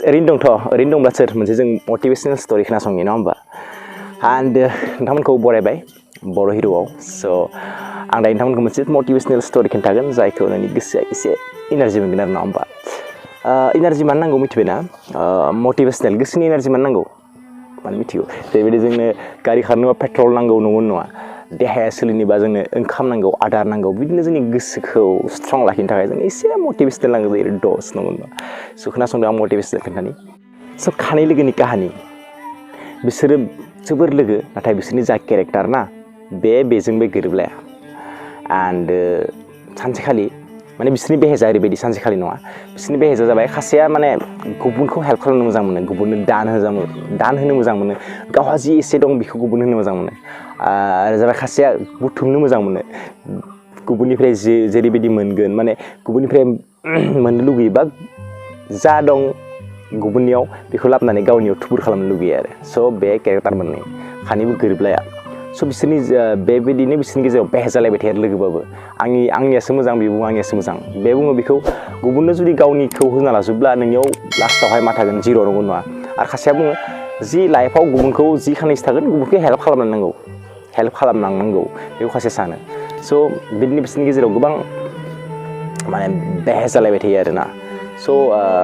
ओरैनो दंब्ला सोर मोनसे जों मोटिभेशनल स्टोरी खोनासंनि नङा होमबा एन्ड नोंथांमोनखौ बरायबाय बर' हिर'आव स' आं दायो नोंथांमोनखौ मोनसे मोटिभेशनल स्टोरी खोन्थागोन जायखौ नोंनि गोसोआ एसे एनार्जि मोनगोन आरो नङा होमबा एनार्जि मानो नांगौ मिथिबायना मोटिभेशनल गोसोनि एनार्जि मानो नांगौ माने मिथिगौ बेबायदि जोंनो गारि खारनोबा पेट्रल नांगौ नंगौ नङा देहाया सोलिनोबा जोंनो ओंखाम नांगौ आदार नांगौ बिदिनो जोंनि गोसोखौ स्ट्रं लाखिनो थाखाय जों एसे मोटिभेशनल नांगौ जायो दस नंगौ नङा स' खोनासंदों आं मोटिभेशनल खोन्थानि स' खानै लोगोनि काहानि बिसोरो जोबोर लोगो नाथाय बिसोरनि जा केरेक्टार ना बेजोंबो गोरोबलाया एन्ड सानसेखालि माने बिसोरनि बेहेजा ओरैबायदि सानसेखालि नङा बिसोरनि बेहेजा जाबाय खासेया माने गुबुनखौ हेल्प खालामनो मोजां मोनो गुबुननो दान होनो मोजां मोनो गावहा जि एसे दं बेखौ गुबुन होनो मोजां मोनो आरो जाबाय खासेया बुथुमनो मोजां मोनो गुबुननिफ्राय जेरैबायदि मोनगोन माने गुबुननिफ्राय मोननो लुगैयो बा जा दं गुबुननियाव बेखौ लाबोनानै गावनियाव थुबुर खालामनो लुगैयो आरो स' बे केरेक्टार मोननै खानैबो गोरोबलाया स' बिसोरनि बेबायदिनो बिसोरनि गेजेराव बेहेजालायबाय थायो आरो लोगोबाबो आंनियासो मोजां बे बुङो आंनियासो मोजां बे बुङो बेखौ गुबुननो जुदि गावनिखौ होना लाजोबब्ला नोंनियाव लास्टावहाय मा थागोन जिर' नंगौ नङा आरो खासेया बुङो जि लाइफआव गुबुनखौ जि खानैसो थागोन गुबुनखौ हेल्प खालामनांगौ बेखौ खासे सानो स' बिदिनो बिसोरनि गेजेराव गोबां माने बेहेज जालायबाय थायो आरोना स'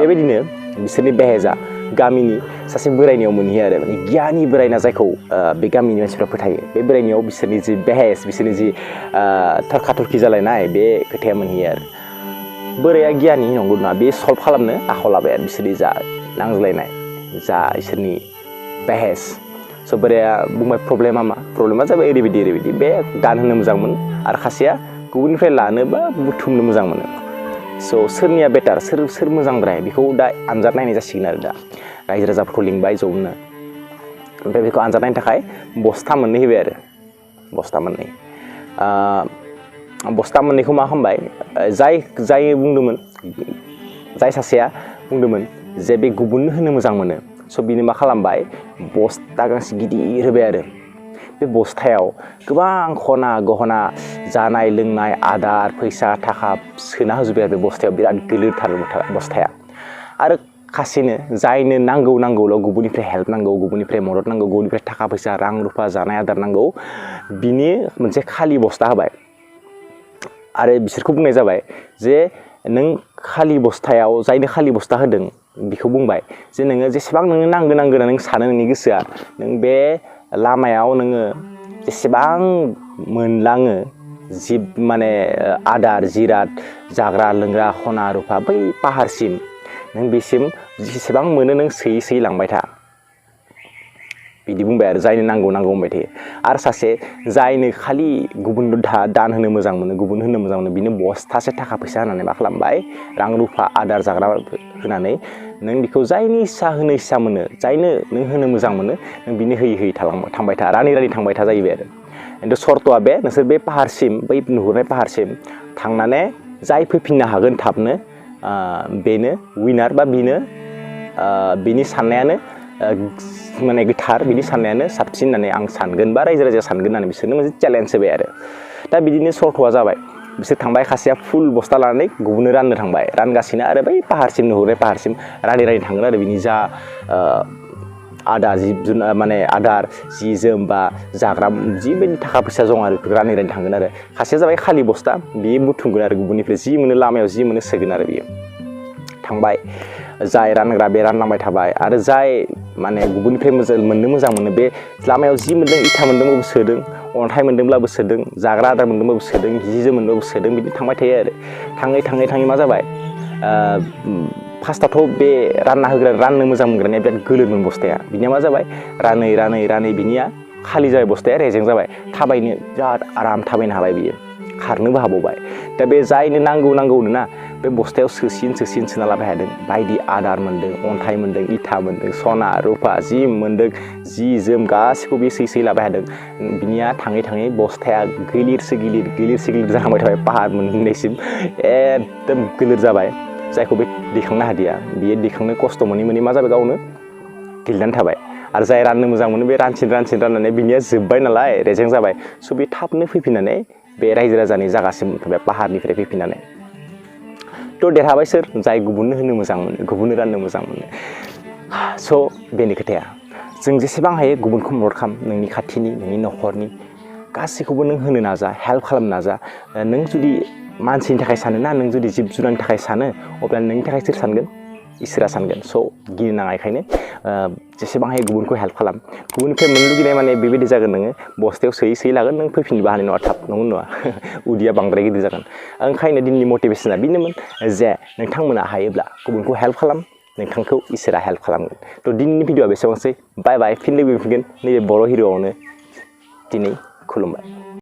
बेबायदिनो बिसोरनि बेहेजा गामिनि सासे बोरायनियाव मोनहैयो आरो माने गियानि बोरायना जायखौ बे गामिनि मानसिफ्रा फोथायो बे बोरायनियाव बिसोरनि जि बेहेज बिसोरनि जि थरखा थरखि जालायनाय बे खोथाया मोनहैयो आरो बोराया गियानि नंगौ नङा बे सल्भ खालामनो आखायाव लाबाय आरो बिसोरनि जा नांज्लायनाय जा इसोरनि बेहेज स' बोराया बुंबाय प्रब्लेमा जाबाय ओरैबायदि बे दान होनो मोजां मोनो आरो खासेया गुबुननिफ्राय लानो बा बुथुमनो मोजां मोनो स' सोरनिया बेटार सोर मोजांद्राय बेखौ दा आनजाद नायनाय जासिगोन आरो दा रायजो राजाफोरखौ लिंबाय ज'नो ओमफ्राय बेखौ आनजाद नायनो थाखाय बस्था मोननै होबाय आरो बस्था मोननैखौ मा खालामबाय जाय सासेया बुंदोंमोन जे बे गुबुननो होनो मोजां मोनो स' बिनो मा खालामबाय बस्था गांसे गिदिर होबाय आरो बे बस्थायाव गोबां खना गहना जानाय लोंनाय आदार फैसा थाखा सोना होजोबबाय आरो बे बस्थायाव बिराद गिलिरथार बस्थाया आरो खासेनो जायनो नांगौल' गुबुननिफ्राय हेल्प नांगौ गुबुननिफ्राय मदद नांगौ गुबुननिफ्राय थाखा फैसा रां रुफा जानाय आदार नांगौ बिनि मोनसे खालि बस्था होबाय आरो बिसोरखौ बुंनाय जाबाय जे नों खालि बस्थायाव जायनो खालि बस्था होदों बेखौ बुंबाय जे नोङो जेसेबां नोङो नांगोन नों सानो नोंनि गोसोआ नों बे लामायाव नोङो जेसेबां मोनलाङो जिब माने आदार जिराद जाग्रा लोंग्रा खना रुफा बै पाहारसिम नों बेसिम जेसेबां मोनो नों सोयै लांबाय था बिदि बुंबाय आरो जायनो नांगौ होनबाय थायो आरो सासे जायनो खालि गुबुननो दान होनो मोजां मोनो गुबुन होनो मोजां मोनो बिनो बस्थासे थाखा फैसा होनानै मा खालामबाय रां रुफा आदार जाग्रा होनानै नों बेखौ जायनि इस्सा होनो इस्सा मोनो जायनो नों होनो मोजां मोनो नों बिनो होयै थांबाय था रानै थांबाय था जाहैबाय आरो खिन्थु सर्तआ बे नोंसोर बे पाहारसिम बै नुहुरनाय पाहारसिम थांनानै जाय फैफिननो हागोन थाबनो बेनो उइनार बा बिनि साननायानो माने गोथार बिनि साननायानो साबसिन होननानै आं सानगोन बा रायजो राजाया सानगोन होननानै बिसोरनो मोनसे चेलेन्ज होबाय आरो दा बिदिनो सर्तआ जाबाय बिसोर थांबाय खासेया फुल बस्था लानानै गुबुननो राननो थांबाय रानगासिनो आरो बै पाहारसिम नुहुरनाय पाहारसिम रानै थांगोन आरो बिनि जा आदार जिब जुनार माने आदार जि जोम बा जाग्रा जिबायदि थाखा फैसा दं आरो रानै थांगोन आरो खासेया जाबाय खालि बस्था बियो बुथुमगोन आरो गुबुननिफ्राय जि मोनो लामायाव जि मोनो सोगोन आरो बियो थांबाय जाय रानग्रा बे रानलांबाय थाबाय आरो जाय माने गुबुननिफ्राय मोननो मोजां मोनो बे लामायाव जि मोन्दों इथा मोन्दोंबाबो सोदों अन्थाइ मोन्दोंब्लाबो सोदों जाग्रा आदार मोन्दोंबाबो सोदों जि जोम मोन्दोंबाबो सोदों बिदि थांबाय थायो आरो थाङै मा जाबाय फार्स्टआवथ' बे राननो मोजां मोनग्रानिया बिराद गोलोरमोन बस्थाया बिनिया मा जाबाय रानै बिनिया खालि जाबाय बस्थाया रेजें जाबाय थाबायनो बिराद आराम थाबायनो हाबाय बियो खारनोबो हाबावबाय दा बे जायनो नांगौनो ना बे बस्थायाव सोसिन सोना लाबाय थादों बायदि आदार मोन्दों अन्थाइ मोन्दों इथा मोन्दों सना रुफा जि मोन्दों जि जोम गासिखौबो बे सोयै लाबाय थादों बिनिया थाङै बस्थाया गिलिरसो गिलिर जालांबाय थाबाय पाहार मोनहैनायसिम एकदम गिलिर जाबाय जायखौ बे दैखांनो हादिया बियो दैखांनो खस्थ' मोनै मा जाबाय गावनो गिलिरनानै थाबाय आरो जाय राननो मोजां मोनो बे रानसिन राननानै बिनिया जोब्बाय नालाय रेजें जाबाय स' बे थाबनो फैफिननानै बे रायजो राजानि जागासिम बे पाहारनिफ्राय फैफिननानै थ' देरहाबाय सोर जाय गुबुननो होनो मोजां मोनो गुबुननो राननो मोजां मोनो स' बेनि खोथाया जों जेसेबां हायो गुबुनखौ मदद खालाम नोंनि खाथिनि नोंनि न'खरनि गासैखौबो नों होनो नाजा हेल्प खालामनो नाजा नों जुदि मानसिनि थाखाय सानोना नों जुदि जिब जुनारनि थाखाय सानो अब्ला नोंनि थाखाय सोर सानगोन इसोरा सानगोन स' गिनो नाङा बेखायनो जेसेबां हायो गुबुनखौ हेल्प खालाम गुबुननिफ्राय मोननो लुगैनाय माने बेबायदि जागोन नोङो बस्थायाव सोयै लागोन नों फैफिननोबो हानाय नङा थाब नंगौ नङा उदैया बांद्राय गिदिर जागोन ओंखायनो दिनैनि मटिभेसना बेनोमोन जे नोंथांमोना हायोब्ला गुबुनखौ हेल्प खालाम नोंथांखौ इसोरा हेल्प खालामगोन थ' दिनैनि भिडिअआ बेसेबांसै बाय बाय फिन लोगो मोनफिनगोन नैबे बर' हिर'आवनो दिनै खुलुमबाय